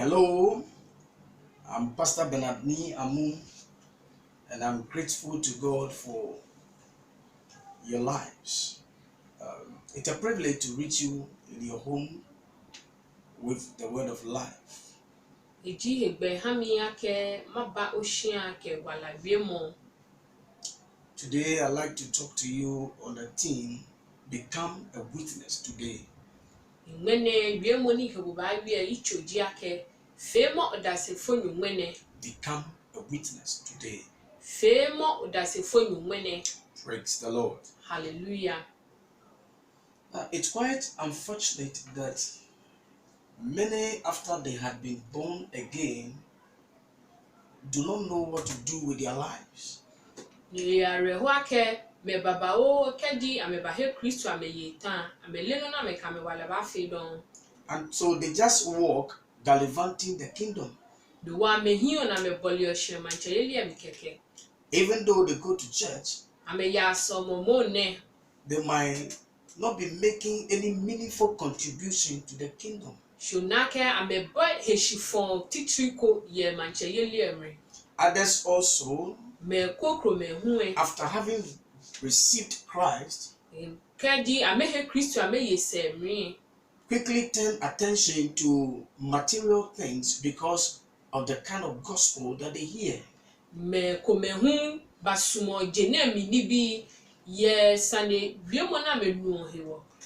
Hello, I'm Pastor Bernardini Amu, and I'm grateful to God for your lives. It's a privilege to reach you in your home with the word of life. Today, I'd like to talk to you on the theme, Become a Witness Today. Become a witness today. Praise the Lord. Hallelujah. It's quite unfortunate that many, after they had been born again, do not know what to do with their lives. And so they just walk gallivanting the kingdom. Even though they go to church, they might not be making any meaningful contribution to the kingdom. Others also, after having received Christ, quickly turn attention to material things because of the kind of gospel that they hear.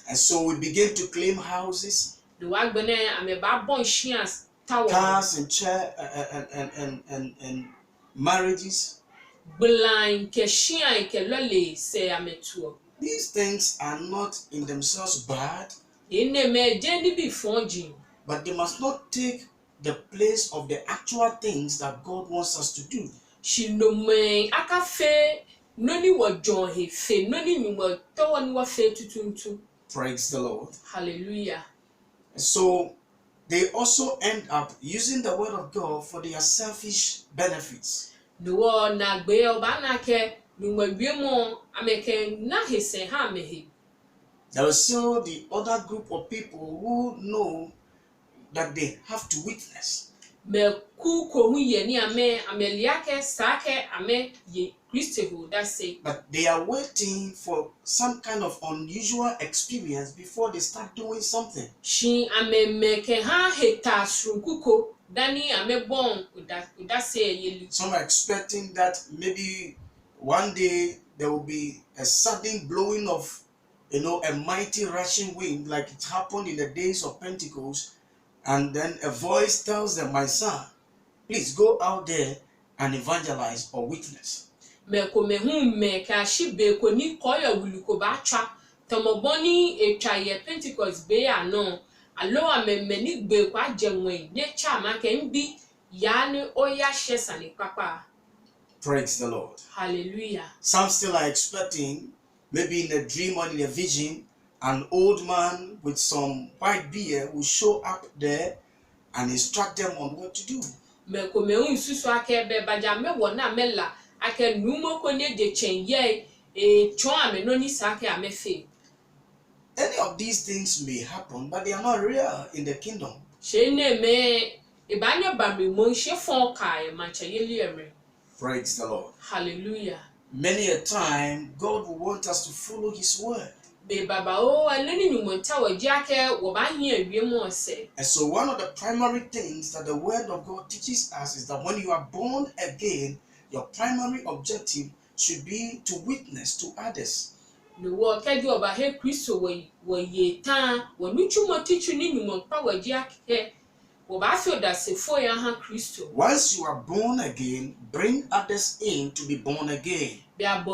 And so we begin to claim houses, cars, and and marriages. These things are not in themselves bad, but they must not take the place of the actual things that God wants us to do. Praise the Lord. Hallelujah. So they also end up using the word of God for their selfish benefits. There is still the other group of people who know that they have to witness. But they are waiting for some kind of unusual experience before they start doing something. Some are expecting that maybe one day there will be a sudden blowing of, a mighty rushing wind, like it happened in the days of Pentecost, and then a voice tells them, "My son, please go out there and evangelize or witness." Praise the Lord. Hallelujah. Some still are expecting, maybe in a dream or in a vision, an old man with some white beard will show up there and instruct them on what to do. Any of these things may happen, but they are not real in the kingdom. Praise the Lord. Hallelujah. Many a time, God will want us to follow His word. And so one of the primary things that the word of God teaches us is that when you are born again, your primary objective should be to witness to others. Once you are born again, bring others in to be born again. Let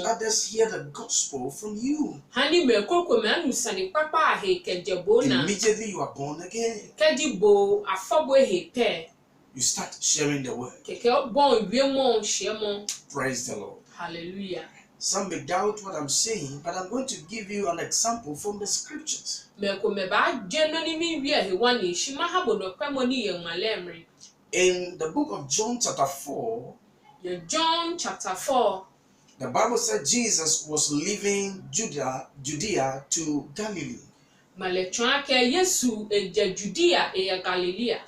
others hear the gospel from you. Immediately you are born again, you start sharing the word. Praise the Lord. Hallelujah. Some may doubt what I'm saying, but I'm going to give you an example from the scriptures. In the book of John chapter 4, The Bible said Jesus was leaving Judea to Galilee. Malechwa ke Yesu eja Judea e Galilea.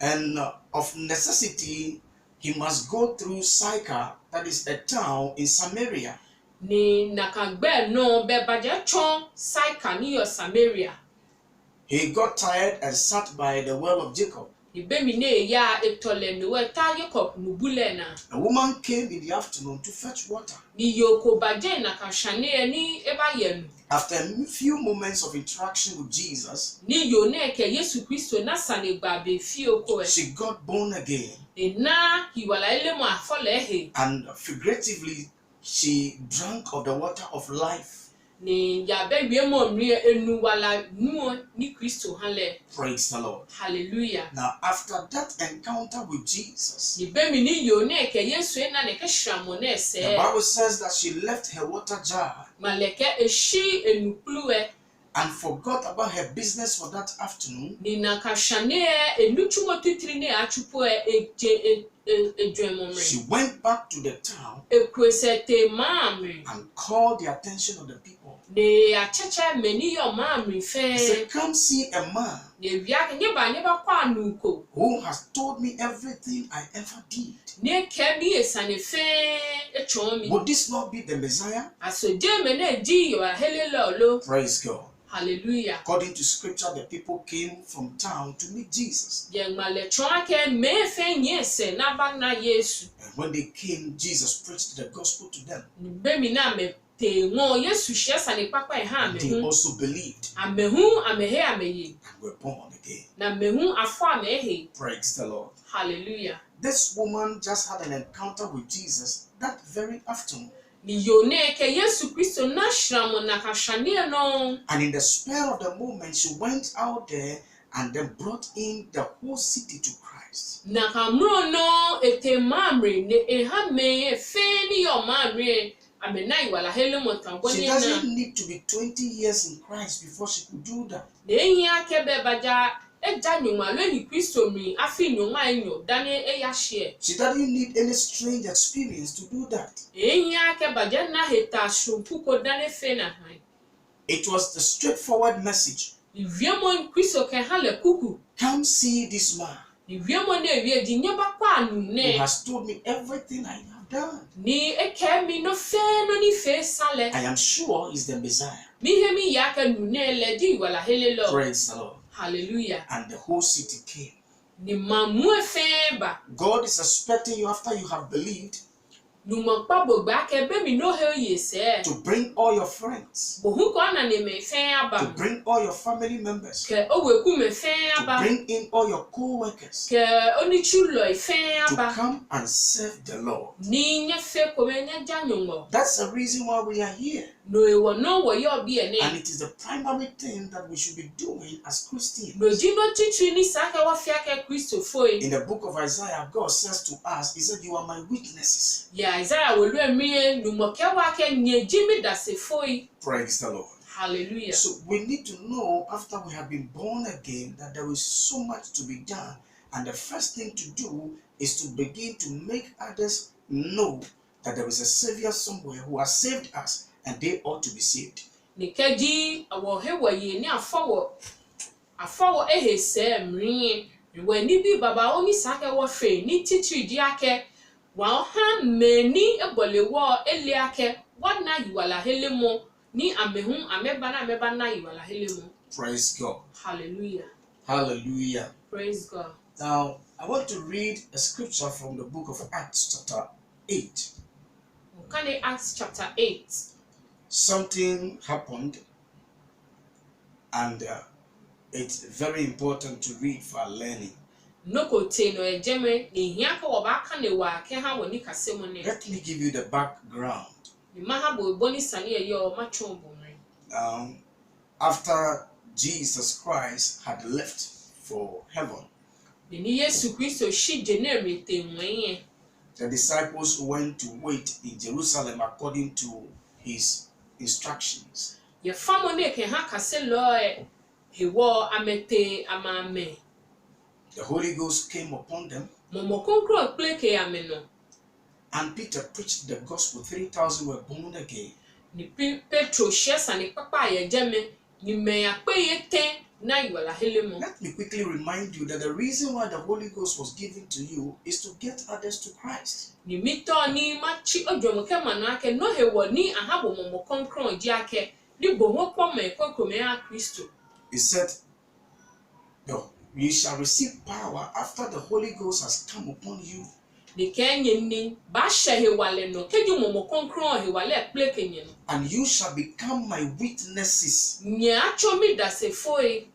And of necessity, he must go through Sychar, that is a town in Samaria. Ni nakagbe no be baje chon Sychar ni yo Samaria. He got tired and sat by the well of Jacob. Ibemine ya etole no eta Jacob nubule na. A woman came in the afternoon to fetch water. Ni yoko baje nakashane ni eba yenu. After a few moments of interaction with Jesus, Ni yo ne ke Yesu Kristo na sane gba be fi oko e. she got born again. Na hiwala ele mo afole he. And figuratively, she drank of the water of life. Ni ya be wie mo nri enu wala nuo ni Kristo hanle. Praise the Lord. Hallelujah. Now, after that encounter with Jesus, Ni be mi ni yo ne ke Yesu na ne ke hwamo na ese. the Bible says that she left her water jar Maleke eshi enupluwe. and forgot about her business for that afternoon. Ni nakashane enuchumo titiri ne achupo ejwemomre. She went back to the town Ekwesete maamri. and called the attention of the people. Ne acheche meni yo maamri fe. She said, "Come see a man Ne wiake nyeba kwa nuko. who has told me everything I ever did. Ne kebi esane fe echomi. Would this not be the Messiah?" Asoje me na di yo helele lo. Praise God. Hallelujah. According to scripture, the people came from town to meet Jesus. Ye male chwake me fe nyese na ba na Yesu. And when they came, Jesus preached the gospel to them. Ni be mi na me te ngo Yesu hye sane papa e ha me They hu. also believed Amehu amehe ameye. and were born again. Na mehu afo amehe. Praise the Lord. Hallelujah. This woman just had an encounter with Jesus that very afternoon. Ni yone ke Yesu Kristo na shramo na kashane no. And in the spur of the moment, she went out there and then brought in the whole city to Christ. Na kamro no ete mamre ne eha me fe ni yo mamre amenai wala hele mo She tamboni na. doesn't need to be 20 years in Christ before she could do that. Ne ehia ke be baja eja nyuma lo ni Kristo mi afi nyuma enyo dane eya hye. She doesn't need any strange experience to do that. Ehia ke baja na heta shompu ko dane fe na han. It was the straightforward message. Ni viemo Kristo ke hale kuku. Come see this man Ni viemo ne wie di nyeba kwa anu who ne. has told me everything I have done. Ni eke mi no fe no ni fe sale. I am sure he's the Messiah. Mi hemi yaka nu ne le di wala hele lo. Praise the Lord. Hallelujah. And the whole city came. Ni mamu efe ba. God is expecting you after you have believed Nu mo pa bogba ke be mi no he yese. to bring all your friends, Bo hu ko na ne me fe to aba. bring all your family members, Ke oweku me fe to aba. bring in all your co-workers, Ke oni chulo fe to aba. come and serve the Lord. Ni nye fe ko me nya janyo. That's the reason why we are here. No e wo no wo yo bi ene. And it is the primary thing that we should be doing as Christians. No ji no titri ni sa ke wo fi ake Kristo foi. In the book of Isaiah, God says to us, He said, "You are my witnesses." Ya Isaiah wo lu emi nu mo ke wa ke nye ji mi da se foi. Praise the Lord. Hallelujah. So we need to know after we have been born again that there is so much to be done. And the first thing to do is to begin to make others know that there is a Savior somewhere who has saved us and they ought to be saved. Nikeji awo he wo ye ni afawo ehe se mri we ni bi baba oni sake wo fe ni titiri di ake wa ha meni ebole wo eli ake wana yiwala helemo ni amehu ameba na yiwala helemo. Praise God. Hallelujah. Hallelujah. Praise God. Now, I want to read a scripture from the book of Acts chapter 8. Okay, Acts chapter 8. Something happened and it's very important to read for our learning. Noko te no ejeme ni hia ka wo ba ka ne wa ke ha woni kasem ne. Let me give you the background. Ni maha bo boni sane ye yo ma chonbomre. After Jesus Christ had left for heaven, Ni Yesu Kristo shi jenere te nwenye. the disciples went to wait in Jerusalem according to his instructions. Ye famo ne ke ha kase lo he wo amete amame. The Holy Ghost came upon them Momo konkro kple ke ameno. and Peter preached the gospel, 3,000 were born again. Ni Petro share sane papa ye jeme ni me akpe yete na yola helemo. Let me quickly remind you that the reason why the Holy Ghost was given to you is to get others to Christ. Ni mito ni machi odwomo ke manake no hewo ni ahabo momo konkron ji ake ni boho pome kokome a Kristo. He said, no, you shall receive power after the Holy Ghost has come upon you. Ni kenye ni ba shehe wale no keju momo konkron he wale plekenye no. And you shall become my witnesses Nya acho mi da se foi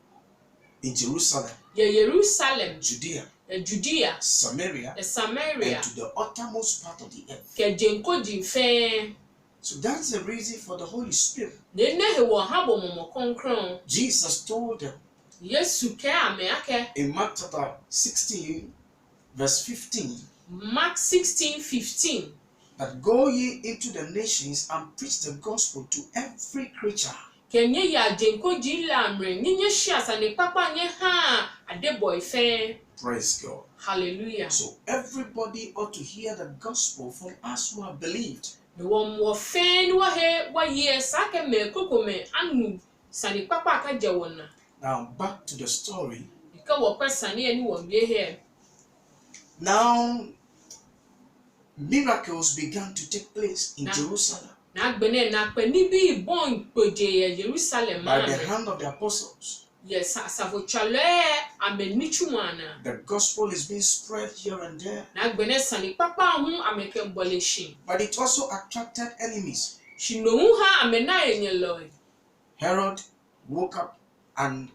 in Jerusalem, ye Jerusalem, Judea, Judea, Samaria, Samaria, and to the uttermost part of the earth. ke jenko jinfe. So that's the reason for the Holy Spirit. Ne ne hewo habo momo konkron. Jesus told them Yesu ke ame ake. in Mark chapter 16, verse 15, Mark 16:15. that go ye into the nations and preach the gospel to every creature. Kenye ya jenko jila amre ninye shiasa ne papa nye ha ade boyfriend. Praise God. Hallelujah. So everybody ought to hear the gospel from us who have believed. Ne wo fen wa he wa ye sake me kokome anu sane papa ka je wona. Now back to the story. Ika wo kwasane ani wo bie here. Now miracles began to take place in Jerusalem Na gbene na pe ni bi bon peje Jerusalem by the ma. hand of the apostles. Yes, asafo chale amenichu mwana. The gospel is being spread here and there, Na gbene sane papa hu ameke mboleshi. but it also attracted enemies. Shinohu ha amena enyeloi. Herod woke up and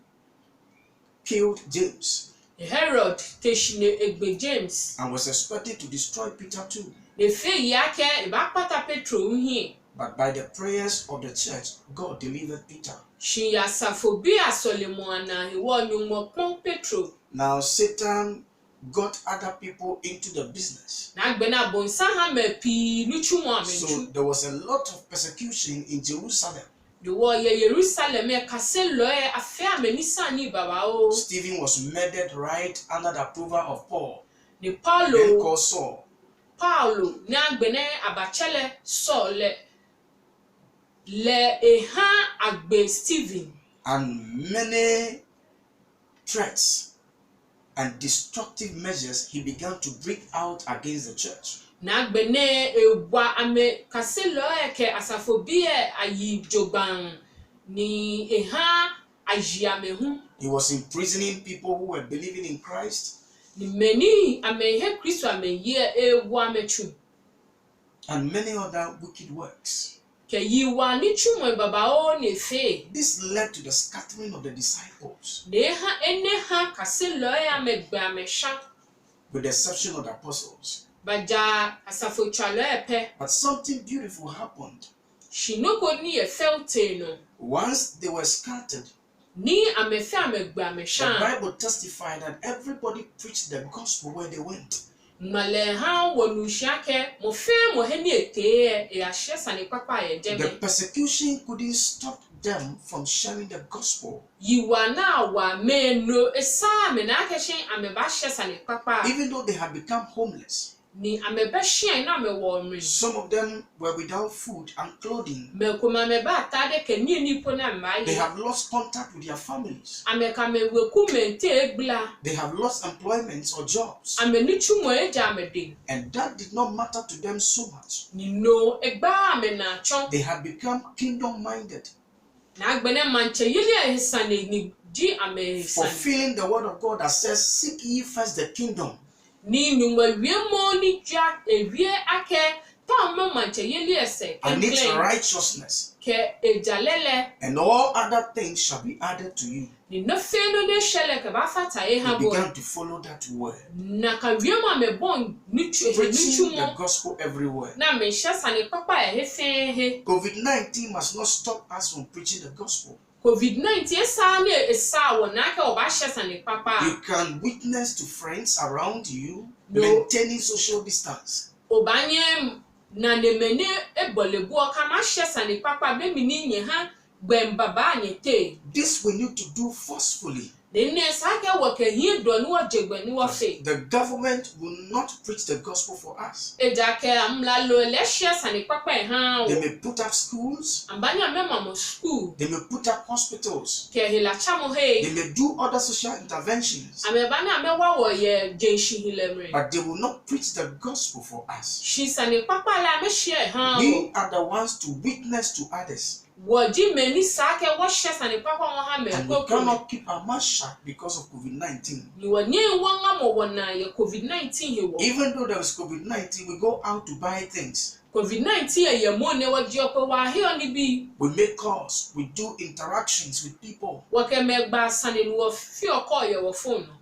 killed James Herod teshine egbe James. and was expecting to destroy Peter too. Ne fe yake eba pata Petro uhi. But by the prayers of the church, God delivered Peter. Shi ya safobi asolemwana hiwo nyumo pon Petro. Now Satan got other people into the business. Na gbena bonsa ha mepi nuchu mo So amenchu. there was a lot of persecution in Jerusalem. Diwo ye Jerusalem e kase loe afe amenisa ni baba o. Stephen was murdered right under the approval of Paul, Ni then Paulo called Saul. na gbene abachele so le eha agbe Stephen. And many threats and destructive measures he began to break out against the church. Na gbene ewa ame kase loe ke asafobi e ayi joban ni eha ajiamehu. He was imprisoning people who were believing in Christ, Ni meni ame he Kristo ame ye ewa mechu. and many other wicked works. Ke yiwa ni chumo baba o ne fe. This led to the scattering of the disciples, Ne ha ene ha kase loe ame gba ame sha. with the exception of the apostles. Baja asafo chalo epe. But something beautiful happened. Shinoko ni e felte no. Once they were scattered, Ni ame fe ame gba ame the sha. Bible testified that everybody preached the gospel where they went. Male ha wonu shiake mo fe mo he ni ete e ahye sane papa ye The jeme. persecution couldn't stop them from sharing the gospel. Yiwa na wa me no esa me na akehye ame ba hye sane papa. Even though they had become homeless, Ni ame ba hye na me wo mri. some of them were without food and clothing. Me kuma me ba atade ke ni ni po na mba They ye. have lost contact with their families. Ame ka me we ku mente egbla. They have lost employments or jobs. Ame ni chumo eja ame de. And that did not matter to them so much. Ni no egba ame na chon. They had become kingdom-minded, Na agbene manche yili ehsane ni ji ame ehsane. fulfilling the word of God that says, "Seek ye first the kingdom." Ni nyuma wie mo ni twa ewie ake ta mo manche yili ese And its kenklen righteousness, ke ejalele and all other things shall be added to you. ni no fe no de shele ke ba fata ye ha He bo began to follow that word, na ka wie mo ame bon ni twa preaching the mo gospel everywhere. na me hye sane papa e he fe he. COVID-19 must not stop us from preaching the gospel. COVID-19 esa ni esa wo na ka o ba hye sane papa. You can witness to friends around you, No. maintaining social distance. Obanye na nemene ebolebu oka ma hye sane papa be mi ni nye ha gbem baba anyete. This we need to do forcefully. The government will not preach the gospel for us. They may put up schools. They may put up hospitals. They may do other social interventions. But they will not preach the gospel for us. We are the ones to witness to others. And we cannot keep our mouth shut because of COVID-19. Even though there is COVID-19, we go out to buy things. We make calls. We do interactions with people.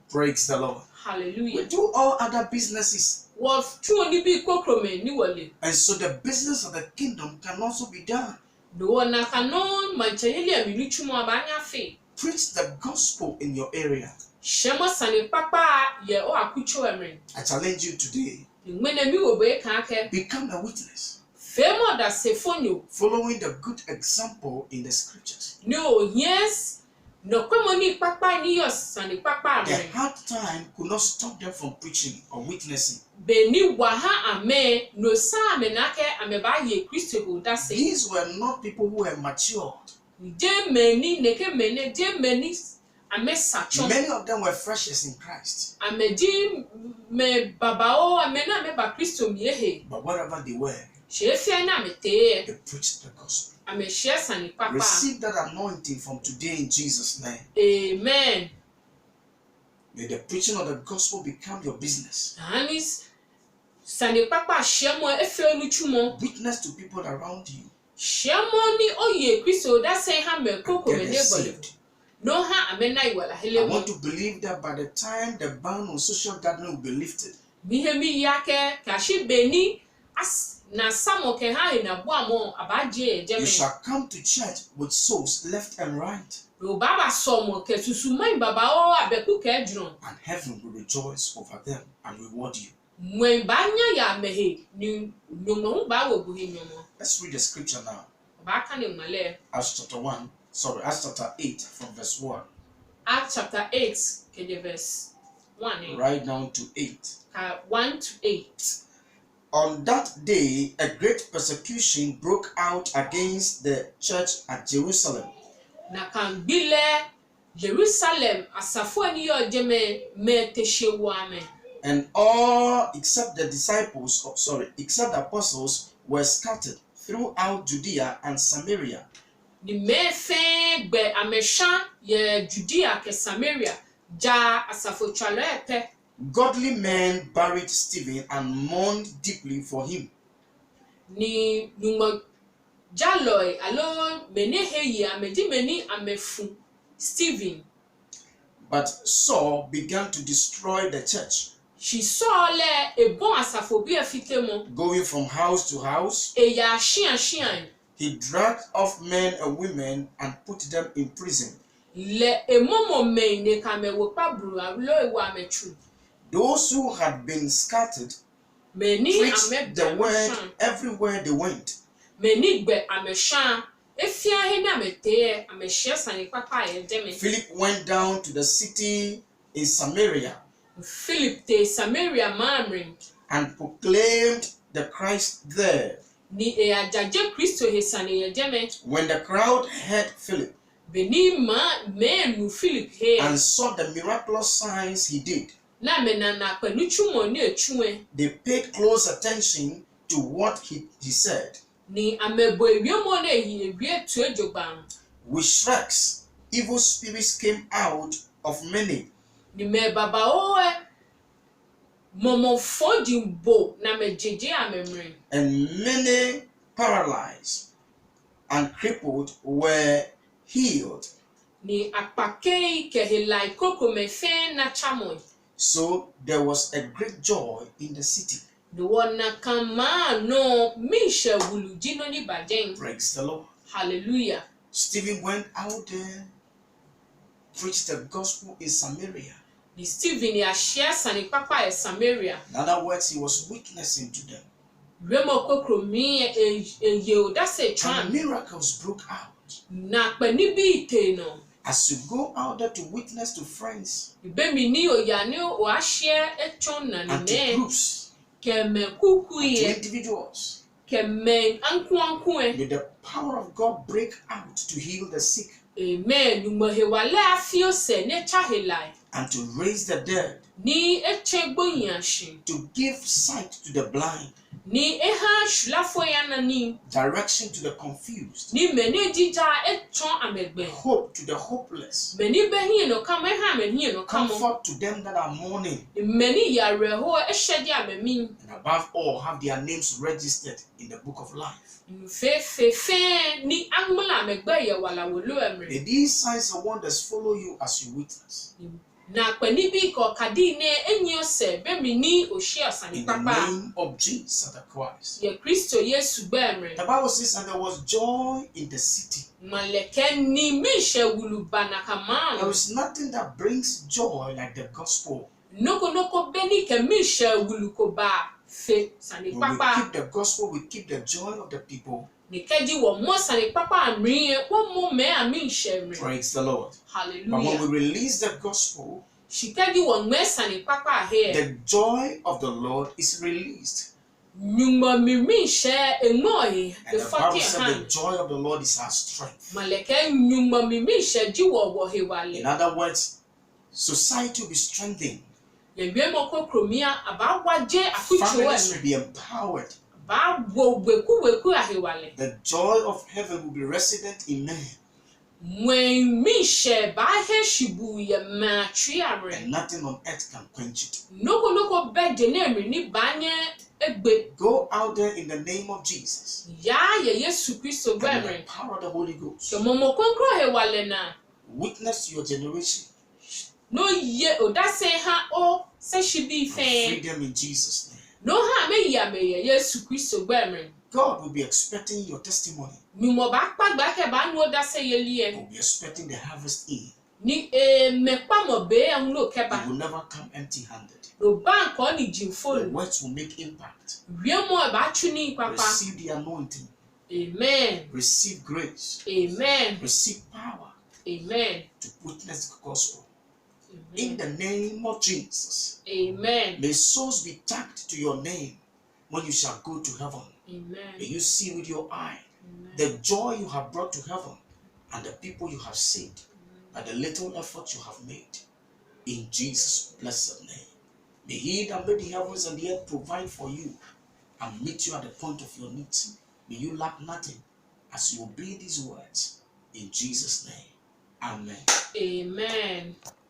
Praise the Lord. Hallelujah. We do all other businesses. And so the business of the kingdom can also be done. Preach the gospel in your area. I challenge you today. Become a witness. Following the good example in the scriptures. The hard time could not stop them from preaching or witnessing. These were not people who were matured. Many of them were freshers in Christ. But wherever they were, they preached the gospel. Receive that anointing from today in Jesus' name. Amen. May the preaching of the gospel become your business. Witness to people around you. I want to believe that by the time the ban on social gathering will be lifted, you shall come to church with souls left and right. And heaven will rejoice over them and reward you. Let's read the scripture now. Acts chapter 8 from verse 1. Acts chapter 8, verse 1. Right down to 8. 1 to 8. On that day, a great persecution broke out against the church at Jerusalem. And all except the apostles were scattered throughout Judea and Samaria. Godly men buried Stephen and mourned deeply for him. But Saul began to destroy the church, going from house to house. He dragged off men and women and put them in prison. Those who had been scattered preached the word everywhere they went. Philip went down to the city in Samaria and proclaimed the Christ there. When the crowd heard Philip and saw the miraculous signs he did, they paid close attention to what he said. With shrieks, evil spirits came out of many, and many paralyzed and crippled were healed. So there was a great joy in the city. Praise the Lord. Hallelujah. Stephen went out there, preached the gospel in Samaria. In other words, he was witnessing to them. And miracles broke out. As you go out there to witness to friends Bemi ni oyane o ahye etwon na and to ne. groups Keme and to kukuye. individuals, Keme ankuankuwe. may the power of God break out to heal the sick Amen. Numahewale afio se ne chahilai. and to raise the dead, Ni echegbo yanshin. to give sight to the blind, Ni eha shulafo yanani. direction to the confused, Ni meni dija etwon amegbe. hope to the hopeless, Meni behi no kamo eha meni no kamo. comfort to them that are mourning, Meni yareho ehedi amemi. and above all, have their names registered in the book of life. Fe ni angmala amegbe ye wala wolo emre. May these signs and wonders follow you as you witness. Na kwani bi ko kadi ne enyo se bemi ni oshi asani In the papa. name of Jesus the Christ. Ye Kristo Yesu gbemre. The Bible says, and there was joy in the city. Maleke ni mishe wuluba na There kamano. is nothing that brings joy like the gospel. Noko beni ke mishe wulukoba fe sani When we papa. keep the gospel, we keep the joy of the people. Ni keji wo mo sani papa amriye wo mo me ami shemre. Praise the Lord. But when Hallelujah. we release the gospel, Shikeji wo me sani papa here. the joy of the Lord is released. Nyuma mimi she enoi And the the Bible fati said the han. joy of the Lord is our strength. Maleke nyuma mimi she ji wo hewale. In other words, society will be strengthened. Yembe mo kokromia aba waje akucho Families will emre. be empowered. Ba wo weku ahewale. The joy of heaven will be resident in men. When me she ba he shibu ye ma twi amre. And nothing on earth can quench it. Noko be de na emre ni banye egbe. Go out there in the name of Jesus Ya ye Yesu Kristo and in the gbemre. power of the Holy Ghost. Ke momo konkro hewale na. Witness to your generation No ye odase ha o se shibi and fe. free them in Jesus' name. No ha me ya me ye Yesu Kristo gbemre. God will be expecting your testimony. Nyumo ba kpagba ke ba nu odase ye liye. He will be expecting the harvest in. Ni me pa mo be anlo ke He ba. will never come empty-handed. No bank on ni The jimfo. words will make impact. Wiemo ba tuni papa. Receive the anointing. Amen. Receive grace. Amen. Receive power Amen. to witness the gospel. In the name of Jesus. Amen. May souls be tagged to your name when you shall go to heaven. Amen. May you see with your eye Amen. the joy you have brought to heaven and the people you have saved by the little effort you have made. In Jesus' blessed name. May He that made the heavens and the earth provide for you and meet you at the point of your needs. May you lack nothing as you obey these words. In Jesus' name. Amen. Amen.